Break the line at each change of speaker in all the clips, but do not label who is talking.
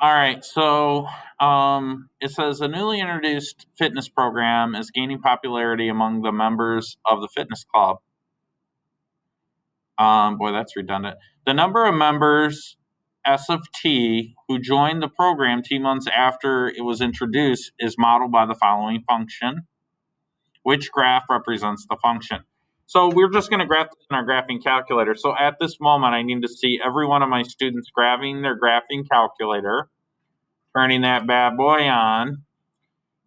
All right, so it says a newly introduced fitness program is gaining popularity among the members of the fitness club. Boy, that's redundant. The number of members S of T who joined the program T months after it was introduced is modeled by the following function. Which graph represents the function? So we're just going to graph this in our graphing calculator. So at this moment, I need to see every one of my students graphing their graphing calculator, turning that bad boy on,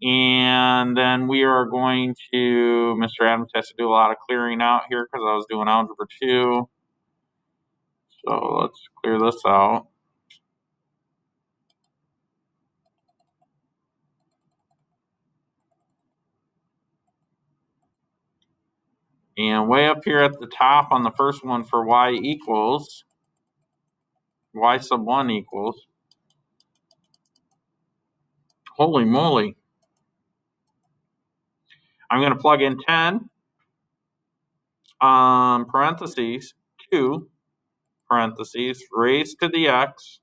and then we are going to, Mr. Adams has to do a lot of clearing out here because I was doing Algebra 2. So let's clear this out. And way up here at the top on the first one for y equals, y sub 1 equals, holy moly. I'm going to plug in 10, parentheses, 2, parentheses, raised to the x,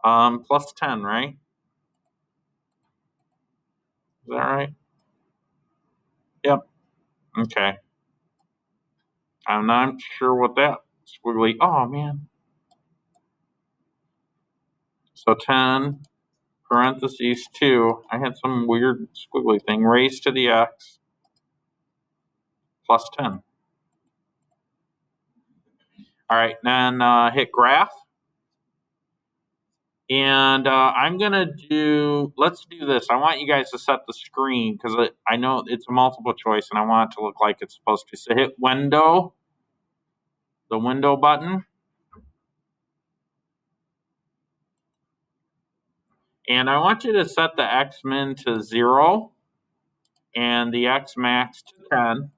plus 10, right? Is that right? Yep. Okay. I'm not sure what that squiggly, oh man. So 10, parentheses 2, I had some weird squiggly thing, raised to the x, plus 10. All right, then hit graph. And I'm going to do, let's do this. I want you guys to set the screen because I know it's a multiple choice and I want it to look like it's supposed to. So hit window, the window button. And I want you to set the x min to 0 and the x max to 10.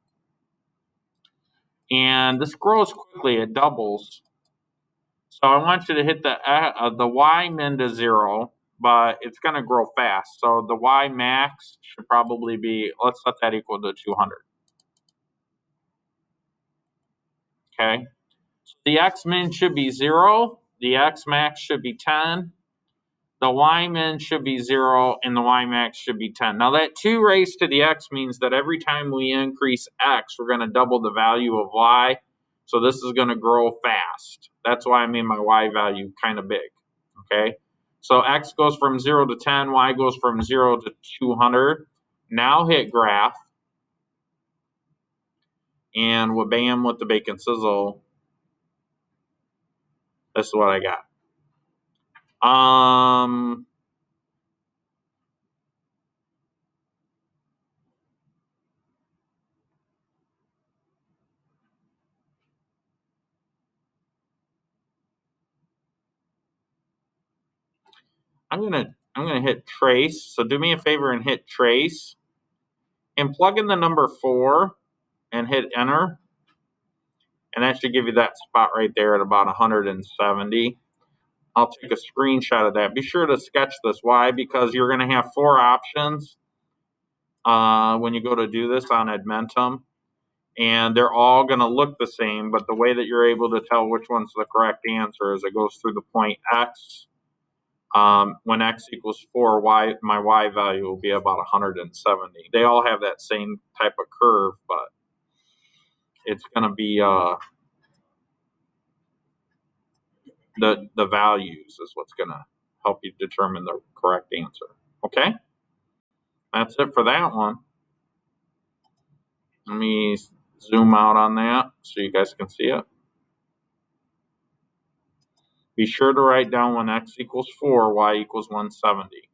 And this grows quickly, it doubles. So I want you to hit the y min to 0, but it's going to grow fast. So the y max should probably be, let's set that equal to 200. Okay. The x min should be 0, the x max should be 10, the y min should be 0, and the y max should be 10. Now that 2 raised to the x means that every time we increase x, we're going to double the value of y. So this is going to grow fast. That's why I made my y value kind of big. Okay. So x goes from 0 to 10, y goes from 0 to 200. Now hit graph. And bam with the bacon sizzle. This is what I got. I'm gonna hit trace. So do me a favor and hit trace and plug in the number 4 and hit enter. And that should give you that spot right there at about 170. I'll take a screenshot of that. Be sure to sketch this. Why? Because you're going to have 4 options when you go to do this on Edmentum. And they're all going to look the same, but the way that you're able to tell which one's the correct answer is it goes through the point x. When x equals 4, my y value will be about 170. They all have that same type of curve, but it's going to be the values is what's going to help you determine the correct answer. Okay? That's it for that one. Let me zoom out on that so you guys can see it. Be sure to write down when x equals 4, y equals 170.